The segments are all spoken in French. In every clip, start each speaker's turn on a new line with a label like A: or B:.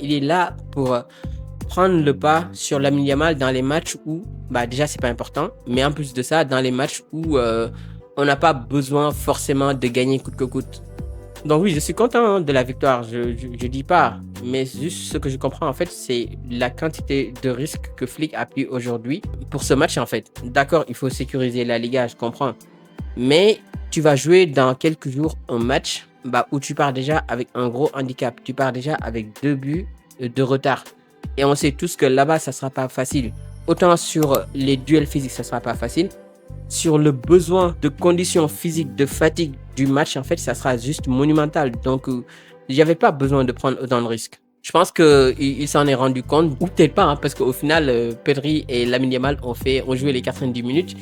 A: Il est là pour prendre le pas sur Lamine Yamal dans les matchs où, déjà, c'est pas important, mais en plus de ça, dans les matchs où on n'a pas besoin forcément de gagner coûte que coûte. Donc oui, je suis content de la victoire, je dis pas, mais juste ce que je comprends en fait, c'est la quantité de risques que Flick a pris aujourd'hui pour ce match en fait. D'accord, il faut sécuriser la Liga, je comprends, mais tu vas jouer dans quelques jours un match où tu pars déjà avec un gros handicap, tu pars déjà avec 2 buts de retard. Et on sait tous que là-bas, ça sera pas facile. Autant sur les duels physiques, ça sera pas facile. Sur le besoin de conditions physiques, de fatigue du match, en fait, ça sera juste monumental. Donc, il n'y avait pas besoin de prendre autant de risques. Je pense qu'il s'en est rendu compte, ou peut-être pas, parce qu'au final, Pedri et Lamine Yamal ont joué les 90 minutes.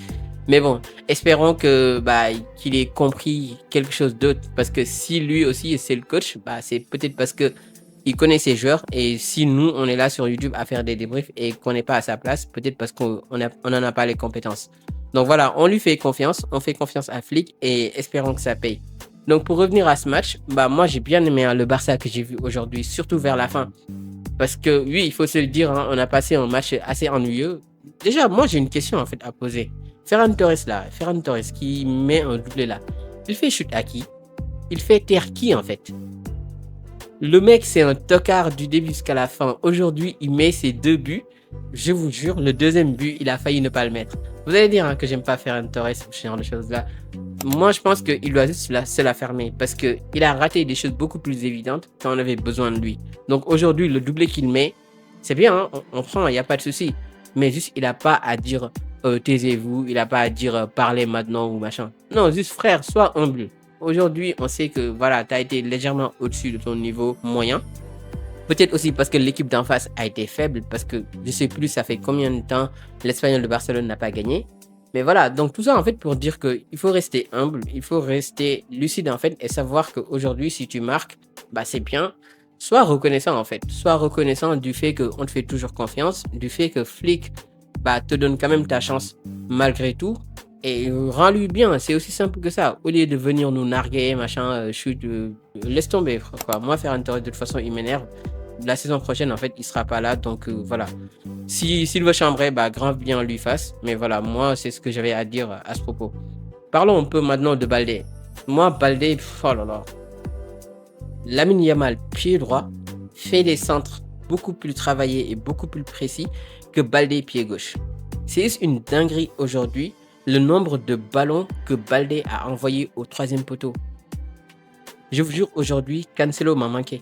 A: Mais bon, espérons qu'il ait compris quelque chose d'autre. Parce que si lui aussi, c'est le coach, c'est peut-être parce que il connaît ses joueurs. Et si nous, on est là sur YouTube à faire des débriefs et qu'on n'est pas à sa place, peut-être parce qu'on n'en a pas les compétences. Donc voilà, on lui fait confiance. On fait confiance à Flick et espérons que ça paye. Donc pour revenir à ce match, moi j'ai bien aimé le Barça que j'ai vu aujourd'hui, surtout vers la fin. Parce que oui, il faut se le dire, on a passé un match assez ennuyeux. Déjà, moi j'ai une question en fait à poser. Ferran Torres qui met un doublé là, il fait chute à qui? Il fait taire qui en fait? Le mec c'est un tocard du début jusqu'à la fin. Aujourd'hui il met ses 2 buts. Je vous jure, le deuxième but il a failli ne pas le mettre. Vous allez dire que j'aime pas Ferran Torres ou ce genre de choses là. Moi je pense qu'il doit juste se la fermer. Parce qu'il a raté des choses beaucoup plus évidentes quand on avait besoin de lui. Donc aujourd'hui le doublé qu'il met, c'est bien, on prend, il n'y a pas de souci. Mais juste il n'a pas à dire taisez-vous, il n'a pas à dire parlez maintenant ou machin. Non, juste frère, sois humble. Aujourd'hui, on sait que voilà, tu as été légèrement au-dessus de ton niveau moyen. Peut-être aussi parce que l'équipe d'en face a été faible, parce que je sais plus ça fait combien de temps l'Espagnol de Barcelone n'a pas gagné. Mais voilà, donc tout ça en fait pour dire qu'il faut rester humble, il faut rester lucide en fait et savoir qu'aujourd'hui si tu marques, c'est bien. Sois reconnaissant en fait, sois reconnaissant du fait qu'on te fait toujours confiance, du fait que Flick te donne quand même ta chance malgré tout. Et rends-lui bien, c'est aussi simple que ça. Au lieu de venir nous narguer, machin, chute, laisse tomber, quoi. Moi, Ferran Torres, de toute façon, il m'énerve. La saison prochaine, en fait, il sera pas là. Donc, voilà. S'il veut chambrer, grand bien lui fasse. Mais voilà, moi, c'est ce que j'avais à dire à ce propos. Parlons un peu maintenant de Baldé. Moi, Baldé, oh là là. Lamine Yamal, pied droit, fait des centres beaucoup plus travaillés et beaucoup plus précis que Baldé, pied gauche. C'est une dinguerie aujourd'hui le nombre de ballons que Baldé a envoyé au 3e poteau. Je vous jure, aujourd'hui, Cancelo m'a manqué.